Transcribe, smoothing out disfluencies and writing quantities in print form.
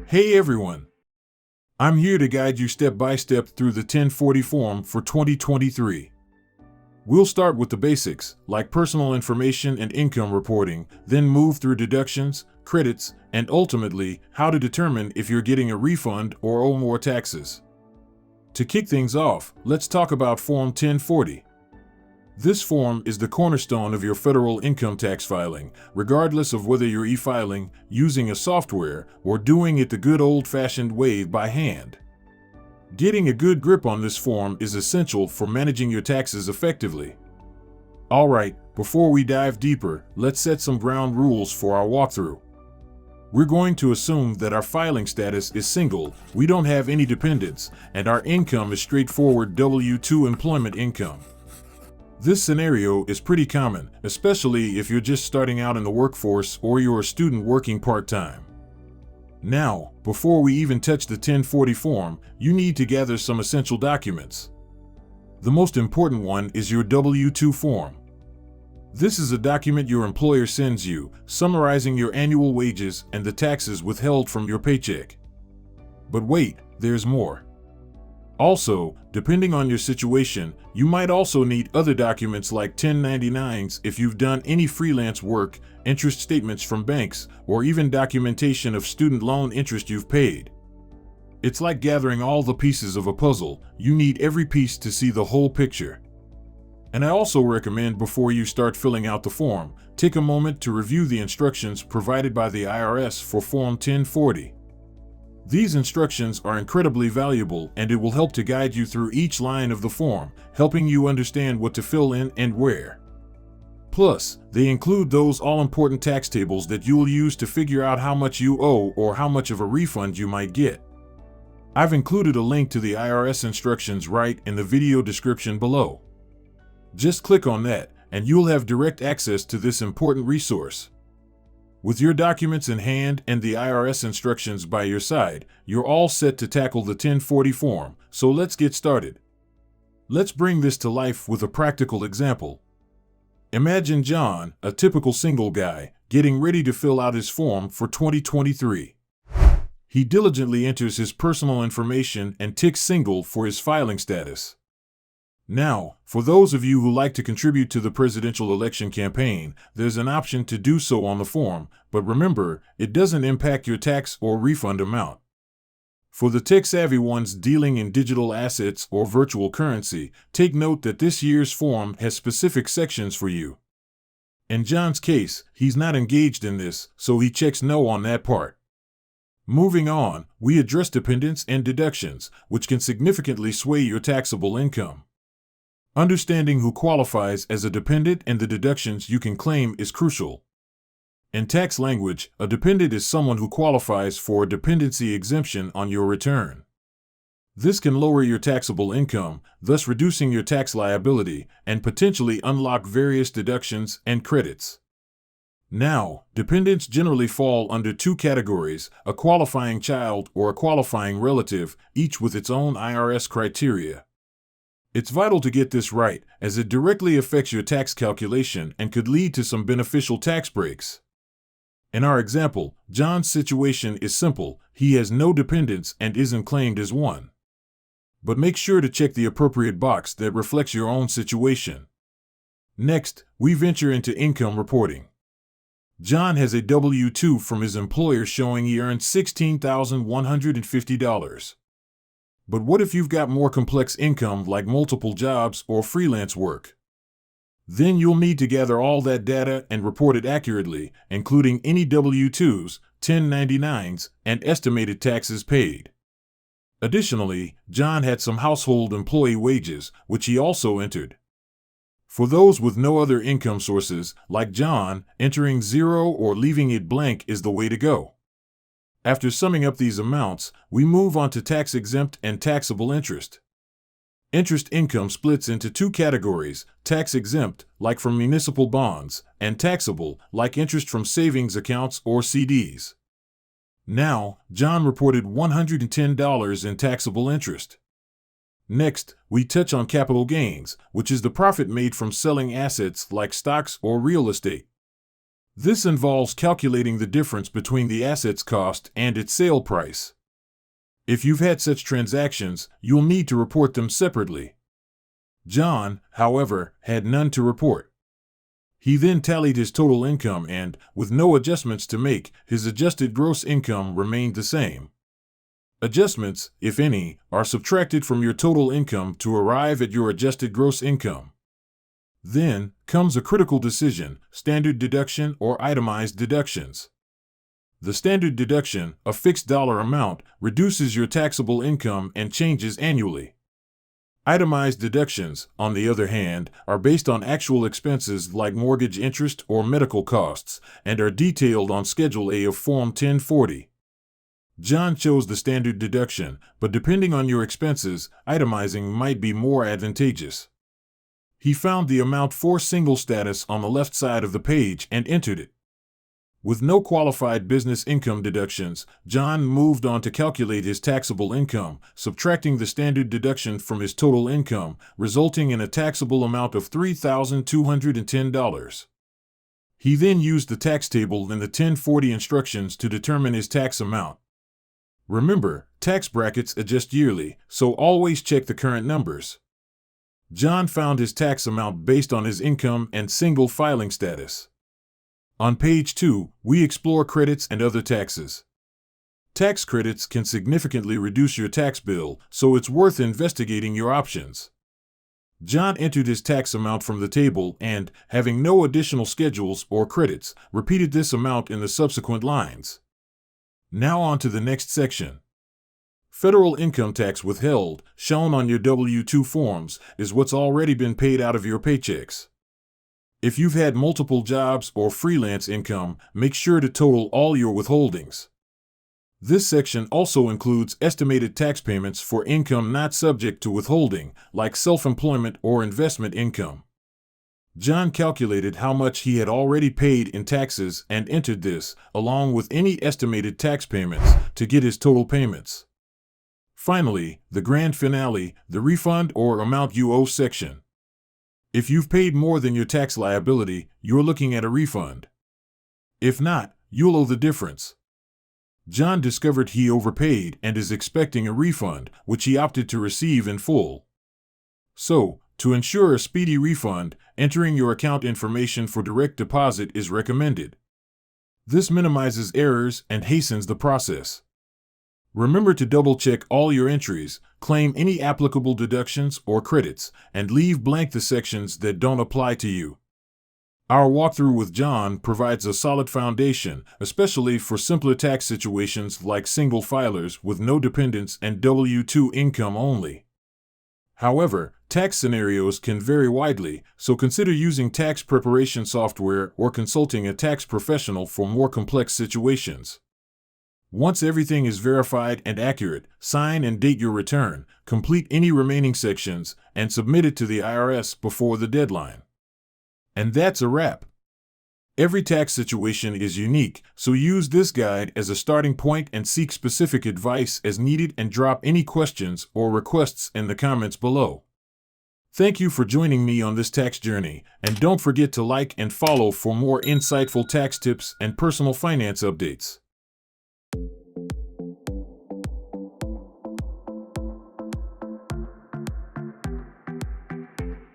Hey everyone! I'm here to guide you step by step through the 1040 form for 2023. We'll start with the basics, like personal information and income reporting, then move through deductions, credits, and ultimately, how to determine if you're getting a refund or owe more taxes. To kick things off, let's talk about Form 1040. This form is the cornerstone of your federal income tax filing, regardless of whether you're e-filing, using a software, or doing it the good old-fashioned way by hand. Getting a good grip on this form is essential for managing your taxes effectively. Alright, before we dive deeper, let's set some ground rules for our walkthrough. We're going to assume that our filing status is single, we don't have any dependents, and our income is straightforward W-2 employment income. This scenario is pretty common, especially if you're just starting out in the workforce or you're a student working part-time. Now, before we even touch the 1040 form, you need to gather some essential documents. The most important one is your W-2 form. This is a document your employer sends you, summarizing your annual wages and the taxes withheld from your paycheck. But wait, there's more. Also, depending on your situation, you might also need other documents like 1099s if you've done any freelance work, interest statements from banks, or even documentation of student loan interest you've paid. It's like gathering all the pieces of a puzzle. You need every piece to see the whole picture. And I also recommend before you start filling out the form, take a moment to review the instructions provided by the IRS for Form 1040. These instructions are incredibly valuable and it will help to guide you through each line of the form, helping you understand what to fill in and where. Plus, they include those all-important tax tables that you'll use to figure out how much you owe or how much of a refund you might get. I've included a link to the IRS instructions right in the video description below. Just click on that and you'll have direct access to this important resource. With your documents in hand and the IRS instructions by your side, you're all set to tackle the 1040 form, so let's get started. Let's bring this to life with a practical example. Imagine John, a typical single guy, getting ready to fill out his form for 2023. He diligently enters his personal information and ticks single for his filing status. Now, for those of you who like to contribute to the presidential election campaign, there's an option to do so on the form, but remember, it doesn't impact your tax or refund amount. For the tech-savvy ones dealing in digital assets or virtual currency, take note that this year's form has specific sections for you. In John's case, he's not engaged in this, so he checks no on that part. Moving on, we address dependents and deductions, which can significantly sway your taxable income. Understanding who qualifies as a dependent and the deductions you can claim is crucial. In tax language, a dependent is someone who qualifies for a dependency exemption on your return. This can lower your taxable income, thus reducing your tax liability, and potentially unlock various deductions and credits. Now, dependents generally fall under two categories, a qualifying child or a qualifying relative, each with its own IRS criteria. It's vital to get this right, as it directly affects your tax calculation and could lead to some beneficial tax breaks. In our example, John's situation is simple. He has no dependents and isn't claimed as one. But make sure to check the appropriate box that reflects your own situation. Next, we venture into income reporting. John has a W-2 from his employer showing he earned $16,150. But what if you've got more complex income like multiple jobs or freelance work? Then you'll need to gather all that data and report it accurately, including any W-2s, 1099s, and estimated taxes paid. Additionally, John had some household employee wages, which he also entered. For those with no other income sources, like John, entering zero or leaving it blank is the way to go. After summing up these amounts, we move on to tax-exempt and taxable interest. Interest income splits into two categories, tax-exempt, like from municipal bonds, and taxable, like interest from savings accounts or CDs. Now, John reported $110 in taxable interest. Next, we touch on capital gains, which is the profit made from selling assets like stocks or real estate. This involves calculating the difference between the asset's cost and its sale price. If you've had such transactions, you'll need to report them separately. John, however, had none to report. He then tallied his total income and, with no adjustments to make, his adjusted gross income remained the same. Adjustments, if any, are subtracted from your total income to arrive at your adjusted gross income. Then comes a critical decision: standard deduction or itemized deductions. The standard deduction, a fixed dollar amount, reduces your taxable income and changes annually. Itemized deductions, on the other hand, are based on actual expenses like mortgage interest or medical costs, and are detailed on Schedule A of Form 1040. John chose the standard deduction, but depending on your expenses, itemizing might be more advantageous. He found the amount for single status on the left side of the page and entered it. With no qualified business income deductions, John moved on to calculate his taxable income, subtracting the standard deduction from his total income, resulting in a taxable amount of $3,210. He then used the tax table in the 1040 instructions to determine his tax amount. Remember, tax brackets adjust yearly, so always check the current numbers. John found his tax amount based on his income and single filing status. On page 2, we explore credits and other taxes. Tax credits can significantly reduce your tax bill, so it's worth investigating your options. John entered his tax amount from the table and, having no additional schedules or credits, repeated this amount in the subsequent lines. Now on to the next section. Federal income tax withheld, shown on your W-2 forms, is what's already been paid out of your paychecks. If you've had multiple jobs or freelance income, make sure to total all your withholdings. This section also includes estimated tax payments for income not subject to withholding, like self-employment or investment income. John calculated how much he had already paid in taxes and entered this, along with any estimated tax payments, to get his total payments. Finally, the grand finale, the refund or amount you owe section. If you've paid more than your tax liability, you're looking at a refund. If not, you'll owe the difference. John discovered he overpaid and is expecting a refund, which he opted to receive in full. So, to ensure a speedy refund, entering your account information for direct deposit is recommended. This minimizes errors and hastens the process. Remember to double-check all your entries, claim any applicable deductions or credits, and leave blank the sections that don't apply to you. Our walkthrough with John provides a solid foundation, especially for simpler tax situations like single filers with no dependents and W-2 income only. However, tax scenarios can vary widely, so consider using tax preparation software or consulting a tax professional for more complex situations. Once everything is verified and accurate, sign and date your return, complete any remaining sections, and submit it to the IRS before the deadline. And that's a wrap. Every tax situation is unique, so use this guide as a starting point and seek specific advice as needed and drop any questions or requests in the comments below. Thank you for joining me on this tax journey, and don't forget to like and follow for more insightful tax tips and personal finance updates.